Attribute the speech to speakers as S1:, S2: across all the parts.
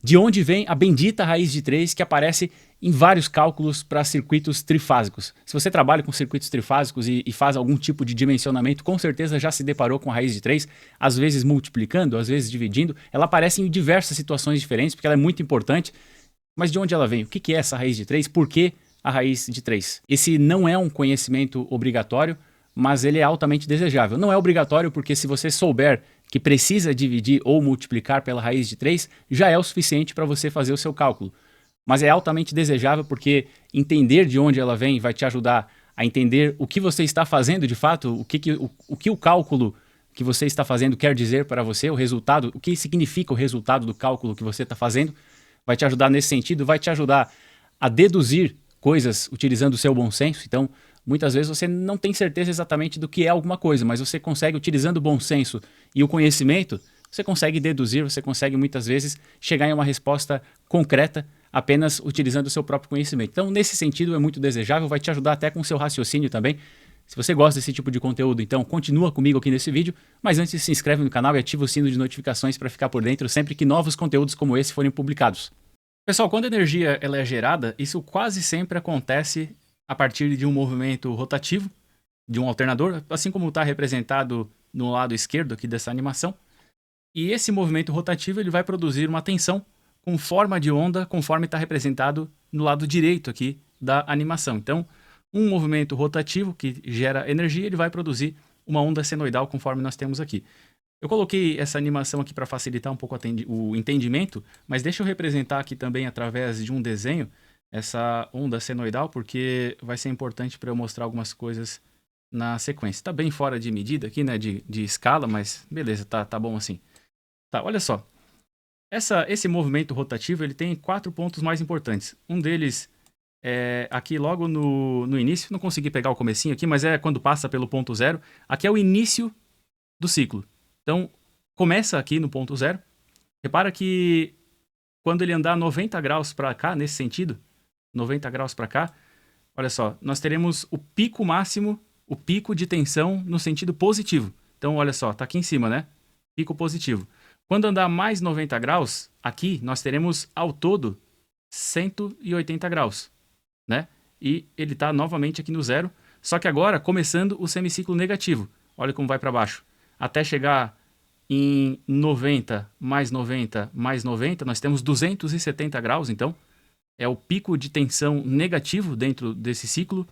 S1: De onde vem a bendita raiz de 3 que aparece em vários cálculos para circuitos trifásicos? Se você trabalha com circuitos trifásicos e faz algum tipo de dimensionamento, com certeza já se deparou com a raiz de 3, às vezes multiplicando, às vezes dividindo. Ela aparece em diversas situações diferentes, porque ela é muito importante. Mas de onde ela vem? O que é essa raiz de 3? Por que a raiz de 3? Esse não é um conhecimento obrigatório, mas ele é altamente desejável. Não é obrigatório porque se você souber que precisa dividir ou multiplicar pela raiz de 3, já é o suficiente para você fazer o seu cálculo. Mas é altamente desejável porque entender de onde ela vem vai te ajudar a entender o que você está fazendo de fato, o que o cálculo que você está fazendo quer dizer para você, o resultado, o que significa o resultado do cálculo que você está fazendo, vai te ajudar nesse sentido, vai te ajudar a deduzir coisas utilizando o seu bom senso. Então, muitas vezes você não tem certeza exatamente do que é alguma coisa, mas você consegue, utilizando o bom senso e o conhecimento, você consegue deduzir, você consegue muitas vezes chegar em uma resposta concreta apenas utilizando o seu próprio conhecimento. Então, nesse sentido, é muito desejável, vai te ajudar até com o seu raciocínio também. Se você gosta desse tipo de conteúdo, então continua comigo aqui nesse vídeo, mas antes se inscreve no canal e ativa o sino de notificações para ficar por dentro sempre que novos conteúdos como esse forem publicados. Pessoal, quando a energia ela é gerada, isso quase sempre acontece a partir de um movimento rotativo de um alternador, assim como está representado no lado esquerdo aqui dessa animação. E esse movimento rotativo ele vai produzir uma tensão com forma de onda, conforme está representado no lado direito aqui da animação. Então, um movimento rotativo que gera energia, ele vai produzir uma onda senoidal, conforme nós temos aqui. Eu coloquei essa animação aqui para facilitar um pouco o entendimento, mas deixa eu representar aqui também através de um desenho essa onda senoidal, porque vai ser importante para eu mostrar algumas coisas na sequência. Está bem fora de medida aqui, né, de escala, mas beleza, tá bom assim. Tá, olha só. Esse movimento rotativo ele tem 4 pontos mais importantes. Um deles é aqui logo no início, não consegui pegar o comecinho aqui, mas é quando passa pelo ponto zero. Aqui é o início do ciclo. Então, começa aqui no ponto zero. Repara que quando ele andar 90 graus para cá, nesse sentido, 90 graus para cá, olha só, nós teremos o pico máximo, o pico de tensão no sentido positivo. Então, olha só, tá aqui em cima, né? Pico positivo. Quando andar mais 90 graus, aqui nós teremos ao todo 180 graus, né? E ele está novamente aqui no zero, só que agora começando o semiciclo negativo. Olha como vai para baixo. Até chegar em 90 mais 90 mais 90, nós temos 270 graus, então é o pico de tensão negativo dentro desse ciclo.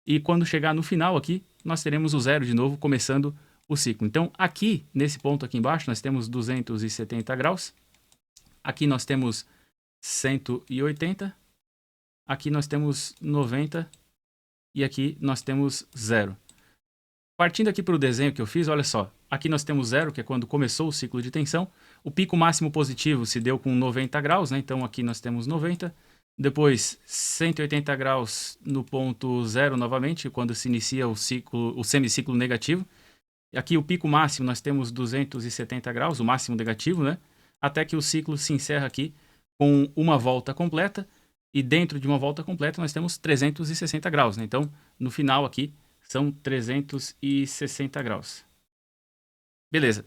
S1: E quando chegar no final aqui, nós teremos o zero de novo, começando o ciclo. Então, aqui, nesse ponto aqui embaixo, nós temos 270 graus. Aqui nós temos 180. Aqui nós temos 90. E aqui nós temos zero. Partindo aqui para o desenho que eu fiz, olha só. Aqui nós temos zero, que é quando começou o ciclo de tensão. O pico máximo positivo se deu com 90 graus, né? Então, aqui nós temos 90. Depois, 180 graus no ponto zero novamente, quando se inicia o semiciclo negativo. Aqui o pico máximo nós temos 270 graus, o máximo negativo, né? Até que o ciclo se encerra aqui com uma volta completa. E dentro de uma volta completa nós temos 360 graus, né? Então, no final aqui, são 360 graus. Beleza.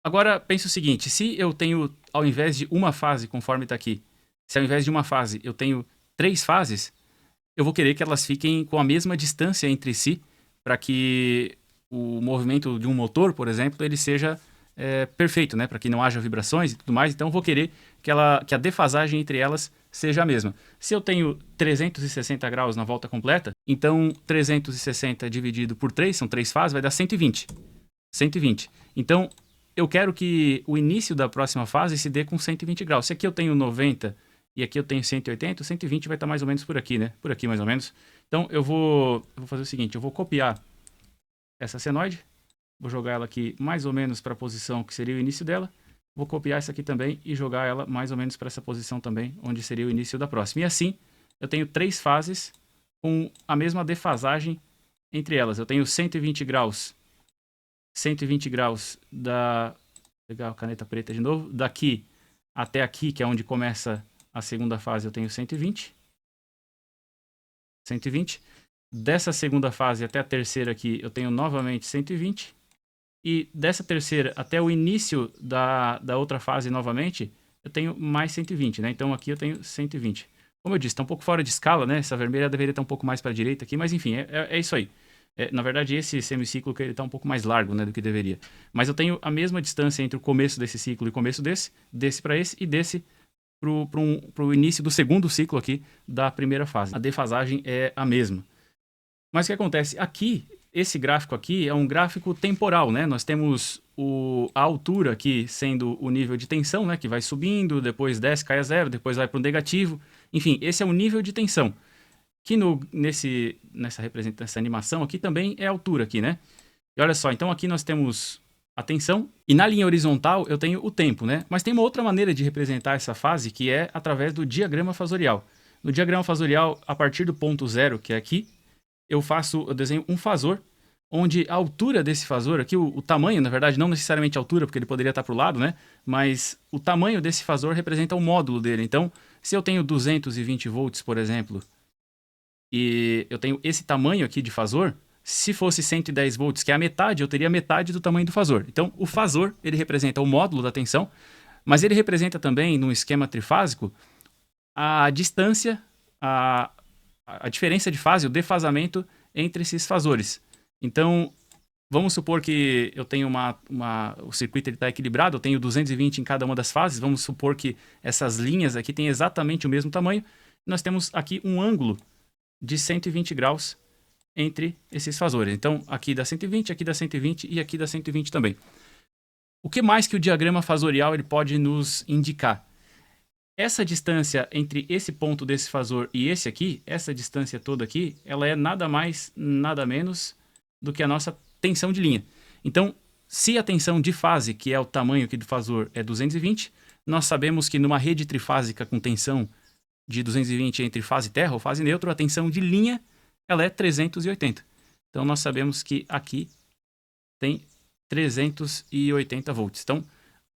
S1: Agora, pense o seguinte, se eu tenho, ao invés de uma fase, conforme está aqui, se ao invés de uma fase eu tenho 3 fases, eu vou querer que elas fiquem com a mesma distância entre si, para que o movimento de um motor, por exemplo, ele seja perfeito, né? Para que não haja vibrações e tudo mais. Então, eu vou querer que a defasagem entre elas seja a mesma. Se eu tenho 360 graus na volta completa, então 360 dividido por 3, são 3 fases, vai dar 120. 120. Então, eu quero que o início da próxima fase se dê com 120 graus. Se aqui eu tenho 90 e aqui eu tenho 180, 120 vai estar mais ou menos por aqui, né? Por aqui mais ou menos. Então, eu vou fazer o seguinte, eu vou copiar essa senoide, vou jogar ela aqui mais ou menos para a posição que seria o início dela. Vou copiar essa aqui também e jogar ela mais ou menos para essa posição também, onde seria o início da próxima. E assim, eu tenho 3 fases com a mesma defasagem entre elas. Eu tenho 120 graus. 120 graus da... Vou pegar a caneta preta de novo. Daqui até aqui, que é onde começa a segunda fase, eu tenho 120. 120. Dessa segunda fase até a terceira aqui, eu tenho novamente 120. E dessa terceira até o início da outra fase novamente, eu tenho mais 120, né? Então aqui eu tenho 120. Como eu disse, está um pouco fora de escala, né? Essa vermelha deveria estar um pouco mais para a direita aqui, mas enfim, é isso aí. Na verdade, esse semiciclo que ele está um pouco mais largo, né, do que deveria. Mas eu tenho a mesma distância entre o começo desse ciclo e o começo desse para esse e desse para o início do segundo ciclo aqui da primeira fase. A defasagem é a mesma. Mas o que acontece? Aqui, esse gráfico aqui é um gráfico temporal, né? Nós temos a altura aqui sendo o nível de tensão, né? Que vai subindo, depois desce, cai a zero, depois vai para o negativo. Enfim, esse é o nível de tensão. Que nessa animação aqui também é a altura aqui, né? E olha só, então aqui nós temos a tensão e na linha horizontal eu tenho o tempo, né? Mas tem uma outra maneira de representar essa fase que é através do diagrama fasorial. No diagrama fasorial, a partir do ponto zero, que é aqui, eu desenho um fasor, onde a altura desse fasor aqui, o tamanho, na verdade, não necessariamente a altura, porque ele poderia estar para o lado, né? Mas o tamanho desse fasor representa o módulo dele. Então, se eu tenho 220 volts, por exemplo, e eu tenho esse tamanho aqui de fasor, se fosse 110 volts, que é a metade, eu teria metade do tamanho do fasor. Então, o fasor, ele representa o módulo da tensão, mas ele representa também, num esquema trifásico, a distância, a diferença de fase, o defasamento entre esses fasores. Então, vamos supor que eu tenho o circuito está equilibrado, eu tenho 220 em cada uma das fases, vamos supor que essas linhas aqui têm exatamente o mesmo tamanho, nós temos aqui um ângulo de 120 graus entre esses fasores. Então, aqui dá 120, aqui dá 120 e aqui dá 120 também. O que mais que o diagrama fasorial ele pode nos indicar? Essa distância entre esse ponto desse fasor e esse aqui, essa distância toda aqui, ela é nada mais, nada menos do que a nossa tensão de linha. Então, se a tensão de fase, que é o tamanho aqui do fasor, é 220, nós sabemos que numa rede trifásica com tensão de 220 entre fase terra ou fase neutro, a tensão de linha ela é 380. Então, nós sabemos que aqui tem 380 volts. Então,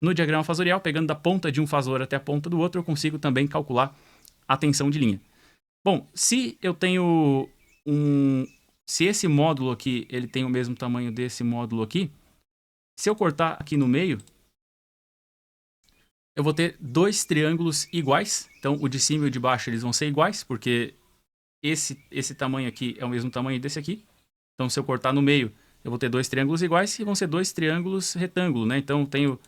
S1: no diagrama fasorial, pegando da ponta de um fasor até a ponta do outro, eu consigo também calcular a tensão de linha. Bom, se eu tenho se esse módulo aqui ele tem o mesmo tamanho desse módulo aqui, se eu cortar aqui no meio, eu vou ter dois triângulos iguais. Então, o de cima e o de baixo eles vão ser iguais, porque esse tamanho aqui é o mesmo tamanho desse aqui. Então, se eu cortar no meio, eu vou ter dois triângulos iguais e vão ser dois triângulos retângulo, né? Então, eu tenho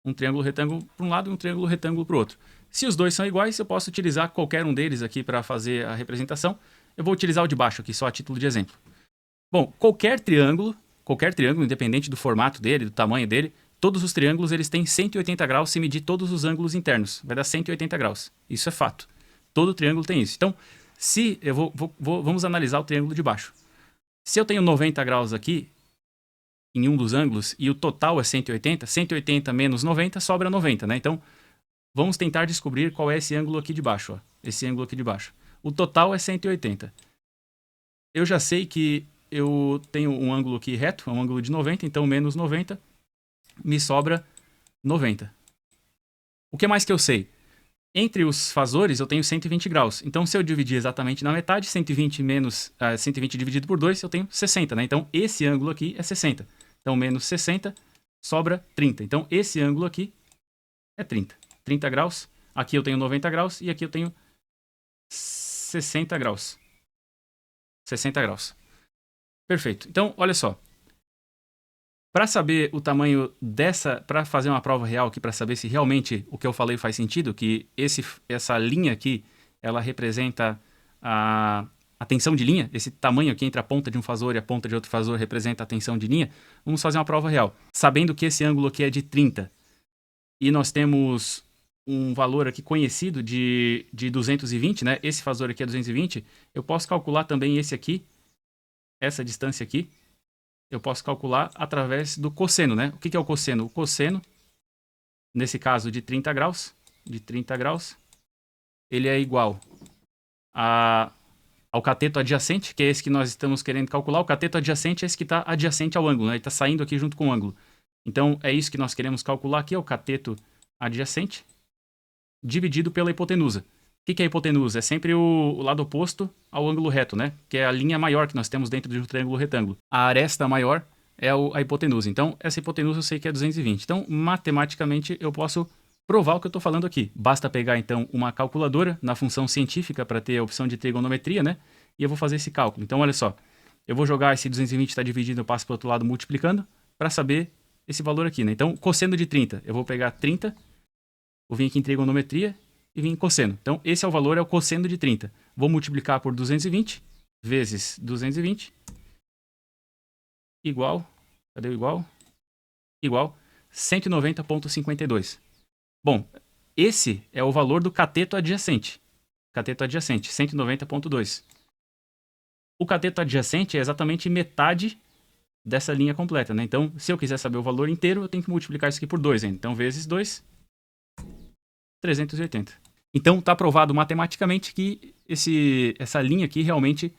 S1: um triângulo retângulo para um lado e um triângulo retângulo para o outro. Se os dois são iguais, eu posso utilizar qualquer um deles aqui para fazer a representação. Eu vou utilizar o de baixo aqui, só a título de exemplo. Bom, qualquer triângulo, independente do formato dele, do tamanho dele, todos os triângulos eles têm 180 graus se medir todos os ângulos internos. Vai dar 180 graus. Isso é fato. Todo triângulo tem isso. Então, se eu vamos analisar o triângulo de baixo. Se eu tenho 90 graus aqui, em um dos ângulos, e o total é 180, 180 menos 90 sobra 90, né? Então, vamos tentar descobrir qual é esse ângulo aqui de baixo, ó. Esse ângulo aqui de baixo. O total é 180. Eu já sei que eu tenho um ângulo aqui reto, um ângulo de 90, então menos 90, me sobra 90. O que mais que eu sei? Entre os fasores eu tenho 120 graus. Então, se eu dividir exatamente na metade, 120 dividido por 2, eu tenho 60, né? Então, esse ângulo aqui é 60. Então, menos 60 sobra 30. Então, esse ângulo aqui é 30. 30 graus. Aqui eu tenho 90 graus e aqui eu tenho 60 graus. 60 graus. Perfeito. Então, olha só. Para saber o tamanho para fazer uma prova real aqui, para saber se realmente o que eu falei faz sentido, que essa linha aqui, ela representa a tensão de linha, esse tamanho aqui entre a ponta de um fasor e a ponta de outro fasor representa a tensão de linha, vamos fazer uma prova real. Sabendo que esse ângulo aqui é de 30 e nós temos um valor aqui conhecido de 220, né? Esse fasor aqui é 220, eu posso calcular também esse aqui, essa distância aqui, eu posso calcular através do cosseno, né? O que é o cosseno? O cosseno, nesse caso de 30 graus, ele é igual ao cateto adjacente, que é esse que nós estamos querendo calcular. O cateto adjacente é esse que está adjacente ao ângulo, né? Ele está saindo aqui junto com o ângulo. Então, é isso que nós queremos calcular aqui, é o cateto adjacente, dividido pela hipotenusa. O que é a hipotenusa? É sempre o lado oposto ao ângulo reto, né? Que é a linha maior que nós temos dentro de um triângulo retângulo. A aresta maior é a hipotenusa. Então, essa hipotenusa eu sei que é 220. Então, matematicamente, eu posso provar o que eu estou falando aqui. Basta pegar, então, uma calculadora na função científica para ter a opção de trigonometria, né? E eu vou fazer esse cálculo. Então, olha só. Eu vou jogar esse 220 está dividido, eu passo para o outro lado multiplicando para saber esse valor aqui, né? Então, cosseno de 30. Eu vou pegar 30, vou vir aqui em trigonometria e vir em cosseno. Então, esse é o valor, é o cosseno de 30. Vou multiplicar por 220 vezes 220 igual, cadê o igual? Igual 190,52. Bom, esse é o valor do cateto adjacente. Cateto adjacente, 190,2. O cateto adjacente é exatamente metade dessa linha completa, né? Então, se eu quiser saber o valor inteiro, eu tenho que multiplicar isso aqui por 2, hein? Então, vezes 2, 380. Então, está provado matematicamente que essa linha aqui realmente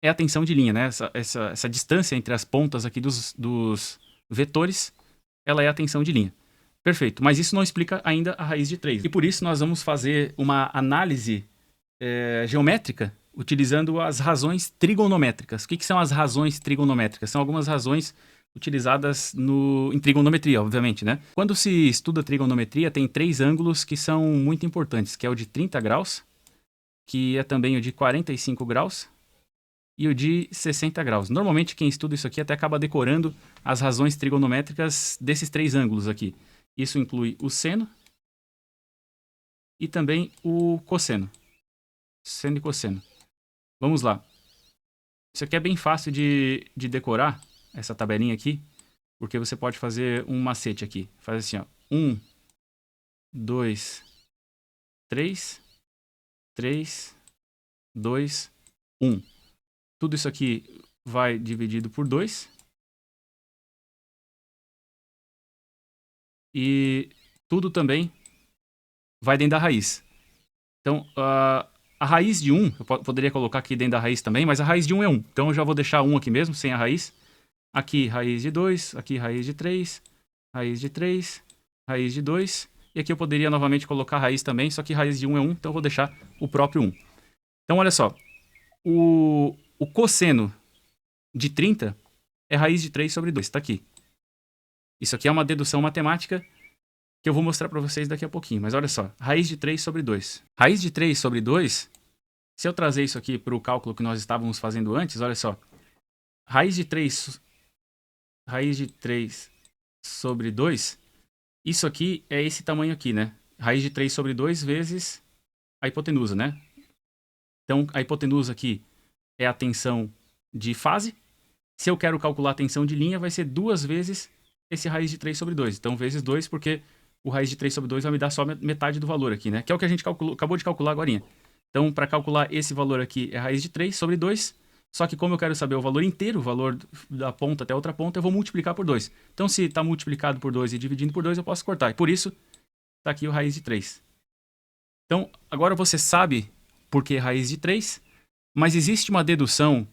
S1: é a tensão de linha, né? Essa distância entre as pontas aqui dos vetores, ela é a tensão de linha. Perfeito, mas isso não explica ainda a raiz de 3. E por isso nós vamos fazer uma análise geométrica utilizando as razões trigonométricas. O que são as razões trigonométricas? São algumas razões utilizadas em trigonometria, obviamente, né? Quando se estuda trigonometria, tem 3 ângulos que são muito importantes, que é o de 30 graus, que é também o de 45 graus e o de 60 graus. Normalmente quem estuda isso aqui até acaba decorando as razões trigonométricas desses 3 ângulos aqui. Isso inclui o seno e também o cosseno. Seno e cosseno. Vamos lá. Isso aqui é bem fácil de decorar, essa tabelinha aqui, porque você pode fazer um macete aqui. Faz assim, ó. 1, 2, 3, 3, 2, 1. Tudo isso aqui vai dividido por 2. E tudo também vai dentro da raiz. Então, a raiz de 1, eu poderia colocar aqui dentro da raiz também, mas a raiz de 1 é 1. Então eu já vou deixar 1 aqui mesmo, sem a raiz. Aqui, raiz de 2, aqui, raiz de 3, raiz de 3, raiz de 2. E aqui eu poderia novamente colocar a raiz também, só que raiz de 1 é 1, então eu vou deixar o próprio 1. Então, olha só. O cosseno de 30 é raiz de 3 sobre 2, está aqui. Isso aqui é uma dedução matemática que eu vou mostrar para vocês daqui a pouquinho. Mas olha só, raiz de 3 sobre 2. Raiz de 3 sobre 2, se eu trazer isso aqui para o cálculo que nós estávamos fazendo antes, olha só. Raiz de 3 sobre 2, isso aqui é esse tamanho aqui, né? Raiz de 3 sobre 2 vezes a hipotenusa, né? Então, a hipotenusa aqui é a tensão de fase. Se eu quero calcular a tensão de linha, vai ser 2 vezes esse raiz de 3 sobre 2. Então, vezes 2, porque o raiz de 3 sobre 2 vai me dar só metade do valor aqui, né? Que é o que a gente acabou de calcular agorinha. Então, para calcular esse valor aqui é raiz de 3 sobre 2. Só que como eu quero saber o valor inteiro, o valor da ponta até a outra ponta, eu vou multiplicar por 2. Então, se está multiplicado por 2 e dividindo por 2, eu posso cortar. E por isso, está aqui o raiz de 3. Então, agora você sabe por que raiz de 3, mas existe uma dedução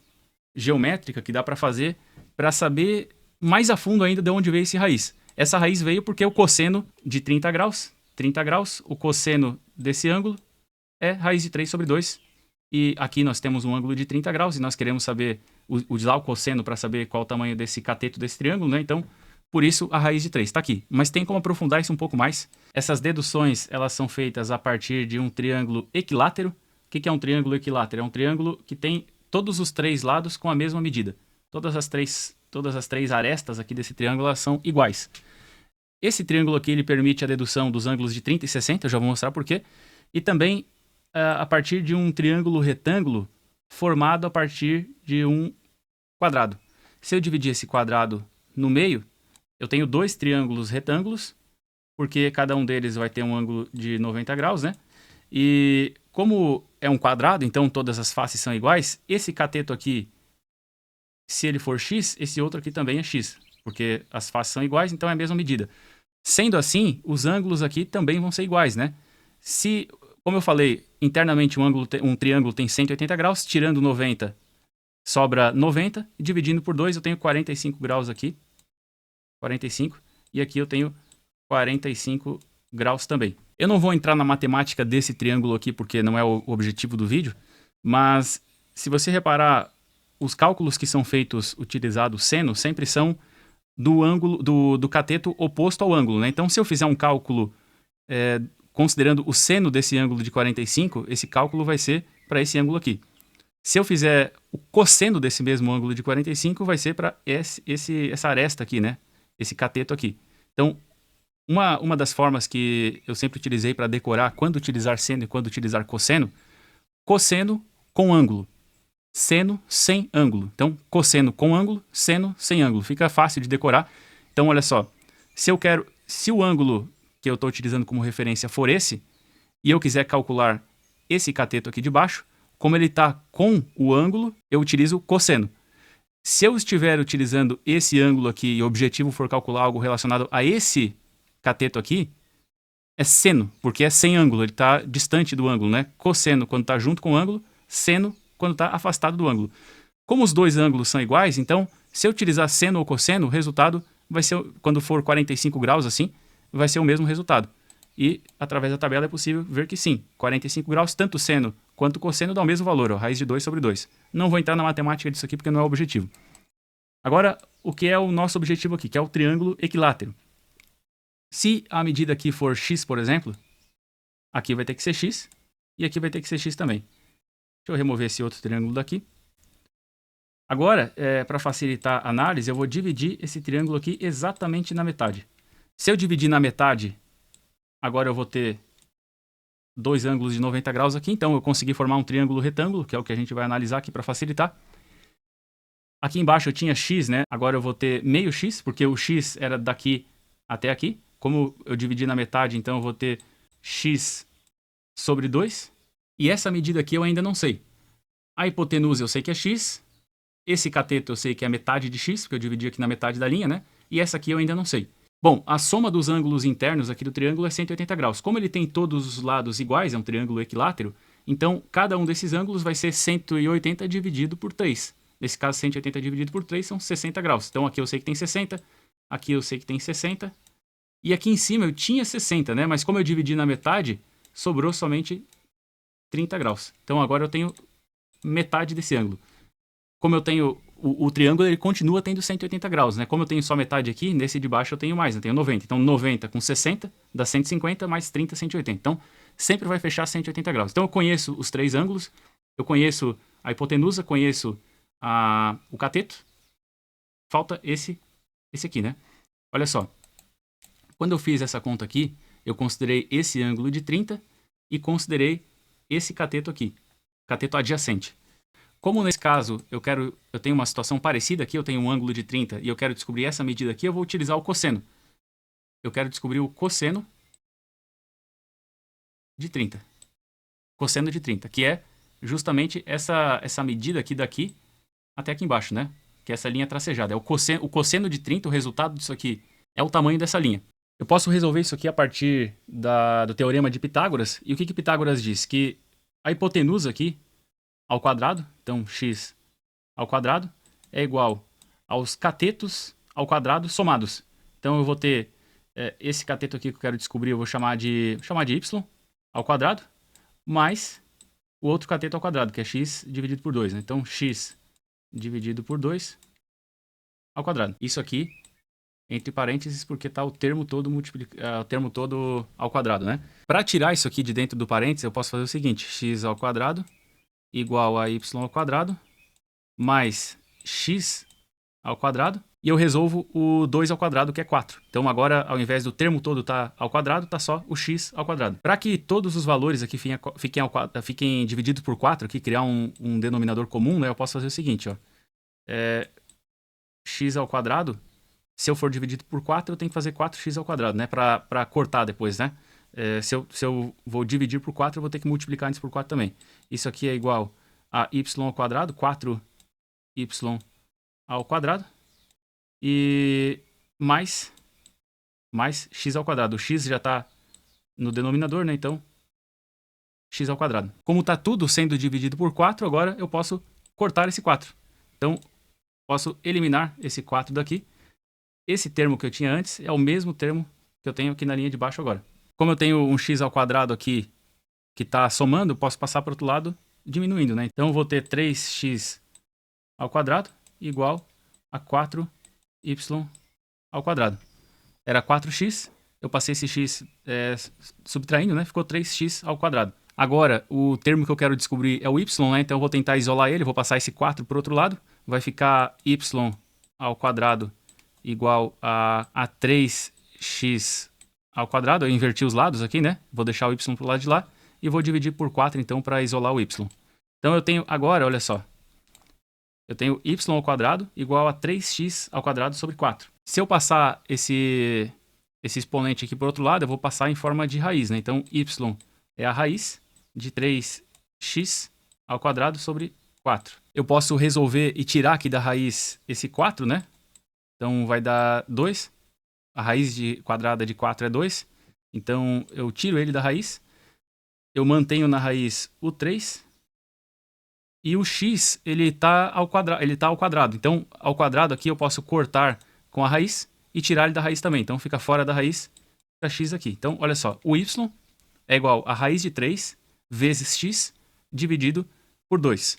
S1: geométrica que dá para fazer para saber mais a fundo ainda de onde veio esse raiz. Essa raiz veio porque o cosseno de 30 graus, o cosseno desse ângulo é raiz de 3 sobre 2. E aqui nós temos um ângulo de 30 graus e nós queremos saber, usar o cosseno para saber qual o tamanho desse cateto desse triângulo, né? Então, por isso a raiz de 3 está aqui. Mas tem como aprofundar isso um pouco mais. Essas deduções, elas são feitas a partir de um triângulo equilátero. O que é um triângulo equilátero? É um triângulo que tem todos os 3 lados com a mesma medida. Todas as três arestas aqui desse triângulo, elas são iguais. Esse triângulo aqui, ele permite a dedução dos ângulos de 30 e 60, eu já vou mostrar por quê. E também a partir de um triângulo retângulo formado a partir de um quadrado. Se eu dividir esse quadrado no meio, eu tenho 2 triângulos retângulos, porque cada um deles vai ter um ângulo de 90 graus, né? E como é um quadrado, então todas as faces são iguais, esse cateto aqui, se ele for x, esse outro aqui também é x, porque as faces são iguais, então é a mesma medida. Sendo assim, os ângulos aqui também vão ser iguais, né? Se, como eu falei, internamente um triângulo tem 180 graus, tirando 90, sobra 90, e dividindo por 2 eu tenho 45 graus aqui, 45, e aqui eu tenho 45 graus também. Eu não vou entrar na matemática desse triângulo aqui, porque não é o objetivo do vídeo, mas se você reparar, os cálculos que são feitos utilizando seno sempre são do ângulo do cateto oposto ao ângulo, né? Então, se eu fizer um cálculo considerando o seno desse ângulo de 45, esse cálculo vai ser para esse ângulo aqui. Se eu fizer o cosseno desse mesmo ângulo de 45, vai ser para essa aresta aqui, né? Esse cateto aqui. Então, uma das formas que eu sempre utilizei para decorar quando utilizar seno e quando utilizar cosseno com ângulo, seno sem ângulo. Então, cosseno com ângulo, seno sem ângulo. Fica fácil de decorar. Então, olha só, se o ângulo que eu estou utilizando como referência for esse, e eu quiser calcular esse cateto aqui de baixo, como ele está com o ângulo, eu utilizo cosseno. Se eu estiver utilizando esse ângulo aqui e o objetivo for calcular algo relacionado a esse cateto aqui, é seno, porque é sem ângulo, ele está distante do ângulo, né? Cosseno quando está junto com o ângulo, seno quando está afastado do ângulo. Como os dois ângulos são iguais, então, se eu utilizar seno ou cosseno, o resultado vai ser, quando for 45 graus assim, vai ser o mesmo resultado. E, através da tabela, é possível ver que sim, 45 graus, tanto seno quanto cosseno dá o mesmo valor, ó, raiz de 2 sobre 2. Não vou entrar na matemática disso aqui porque não é o objetivo. Agora, o que é o nosso objetivo aqui, que é o triângulo equilátero. Se a medida aqui for x, por exemplo, aqui vai ter que ser x e aqui vai ter que ser x também. Deixa eu remover esse outro triângulo daqui. Agora, para facilitar a análise, eu vou dividir esse triângulo aqui exatamente na metade. Se eu dividir na metade, agora eu vou ter dois ângulos de 90 graus aqui, então eu consegui formar um triângulo retângulo, que é o que a gente vai analisar aqui para facilitar. Aqui embaixo eu tinha x, né? Agora eu vou ter meio x, porque o x era daqui até aqui. Como eu dividi na metade, então eu vou ter x sobre 2. E essa medida aqui eu ainda não sei. A hipotenusa eu sei que é x. Esse cateto eu sei que é metade de x, porque eu dividi aqui na metade da linha, né? E essa aqui eu ainda não sei. Bom, a soma dos ângulos internos aqui do triângulo é 180 graus. Como ele tem todos os lados iguais, é um triângulo equilátero, então cada um desses ângulos vai ser 180 dividido por 3. Nesse caso, 180 dividido por 3 são 60 graus. Então aqui eu sei que tem 60, aqui eu sei que tem 60, e aqui em cima eu tinha 60, né? Mas como eu dividi na metade, sobrou somente 30 graus. Então agora eu tenho metade desse ângulo. Como eu tenho o triângulo, ele continua tendo 180 graus, né? Como eu tenho só metade aqui, nesse de baixo eu tenho mais, eu tenho 90. Então 90 com 60 dá 150, mais 30, 180. Então sempre vai fechar 180 graus. Então eu conheço os três ângulos, eu conheço a hipotenusa, conheço o cateto. Falta esse aqui, né? Olha só. Quando eu fiz essa conta aqui, eu considerei esse ângulo de 30 e considerei esse cateto aqui, cateto adjacente. Como nesse caso eu tenho uma situação parecida aqui, eu tenho um ângulo de 30 e eu quero descobrir essa medida aqui, eu vou utilizar o cosseno. Eu quero descobrir o cosseno de 30. Cosseno de 30, que é justamente essa medida aqui daqui até aqui embaixo, né? Que é essa linha tracejada. É o cosseno de 30, o resultado disso aqui é o tamanho dessa linha. Eu posso resolver isso aqui a partir do teorema de Pitágoras. E o que Pitágoras diz? Que a hipotenusa aqui ao quadrado, então x ao quadrado, é igual aos catetos ao quadrado somados. Então eu vou ter esse cateto aqui que eu quero descobrir, eu vou chamar de y ao quadrado, mais o outro cateto ao quadrado, que é x dividido por 2. Né? Então x dividido por 2 ao quadrado. Isso aqui, entre parênteses, porque está o termo todo ao quadrado. Né? Para tirar isso aqui de dentro do parênteses, eu posso fazer o seguinte, x ao quadrado igual a y ao quadrado mais x ao quadrado, e eu resolvo o 2 ao quadrado, que é 4. Então agora, ao invés do termo todo estar ao quadrado, está só o x ao quadrado. Para que todos os valores aqui fiquem divididos por 4, aqui, criar um denominador comum, né, eu posso fazer o seguinte, ó, x ao quadrado, se eu for dividido por 4, eu tenho que fazer 4x ao quadrado, né, para cortar depois, né? Se eu vou dividir por 4, eu vou ter que multiplicar antes por 4 também. Isso aqui é igual a y ao quadrado, 4y ao quadrado, e mais x ao quadrado. O x já está no denominador, né? Então, x ao quadrado. Como está tudo sendo dividido por 4, agora eu posso cortar esse 4. Então, posso eliminar esse 4 daqui. Esse termo que eu tinha antes é o mesmo termo que eu tenho aqui na linha de baixo agora. Como eu tenho um x ao quadrado aqui que está somando, eu posso passar para o outro lado diminuindo, né? Então eu vou ter 3x ao quadrado igual a 4y ao quadrado. Era 4x, eu passei esse x subtraindo, né? Ficou 3x ao quadrado. Agora, o termo que eu quero descobrir é o y, né? Então eu vou tentar isolar ele, vou passar esse 4 para o outro lado. Vai ficar y ao quadrado igual a 3x ao quadrado. Eu inverti os lados aqui, né? Vou deixar o y para o lado de lá e vou dividir por 4, então, para isolar o y. Então eu tenho agora, olha só, eu tenho y ao quadrado igual a 3x ao quadrado sobre 4. Se eu passar esse exponente aqui para o outro lado, eu vou passar em forma de raiz, né? Então, y é a raiz de 3x ao quadrado sobre 4. Eu posso resolver e tirar aqui da raiz esse 4, né? Então, vai dar 2. A raiz quadrada de 4 é 2. Então, eu tiro ele da raiz. Eu mantenho na raiz o 3. E o x, ele está ao quadrado. Então, ao quadrado aqui eu posso cortar com a raiz e tirar ele da raiz também. Então, fica fora da raiz para x aqui. Então, olha só, o y é igual a raiz de 3 vezes x dividido por 2.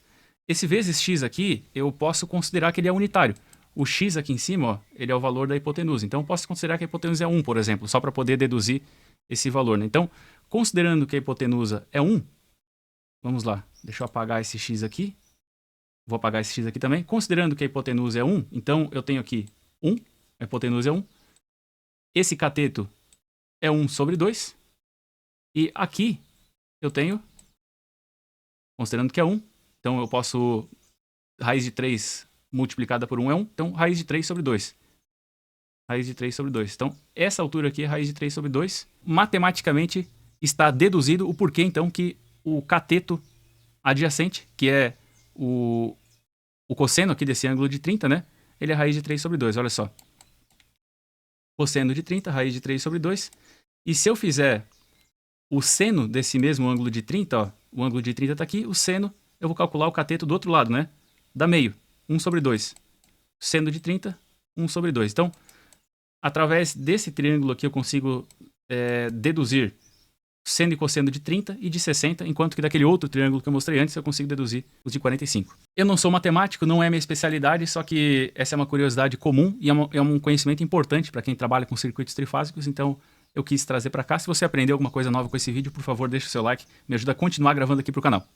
S1: Esse vezes x aqui, eu posso considerar que ele é unitário. O x aqui em cima, ó, ele é o valor da hipotenusa. Então, eu posso considerar que a hipotenusa é 1, por exemplo, só para poder deduzir esse valor, né? Então, considerando que a hipotenusa é 1, vamos lá, deixa eu apagar esse x aqui. Vou apagar esse x aqui também. Considerando que a hipotenusa é 1, então eu tenho aqui 1, a hipotenusa é 1. Esse cateto é 1 sobre 2. E aqui eu tenho, considerando que é 1, então eu posso, raiz de 3 multiplicada por 1 é 1, então raiz de 3 sobre 2. Raiz de 3 sobre 2. Então, essa altura aqui é raiz de 3 sobre 2. Matematicamente está deduzido o porquê, então, que o cateto adjacente, que é o cosseno aqui desse ângulo de 30, né? Ele é raiz de 3 sobre 2, olha só. Cosseno de 30, raiz de 3 sobre 2. E se eu fizer o seno desse mesmo ângulo de 30, ó, o ângulo de 30 está aqui, o seno, eu vou calcular o cateto do outro lado, né? Dá meio, 1 sobre 2. Seno de 30, 1 sobre 2. Então, através desse triângulo aqui eu consigo deduzir seno e cosseno de 30 e de 60, enquanto que daquele outro triângulo que eu mostrei antes eu consigo deduzir os de 45. Eu não sou matemático, não é minha especialidade, só que essa é uma curiosidade comum e é um conhecimento importante para quem trabalha com circuitos trifásicos, então eu quis trazer para cá. Se você aprendeu alguma coisa nova com esse vídeo, por favor, deixe o seu like, me ajuda a continuar gravando aqui para o canal.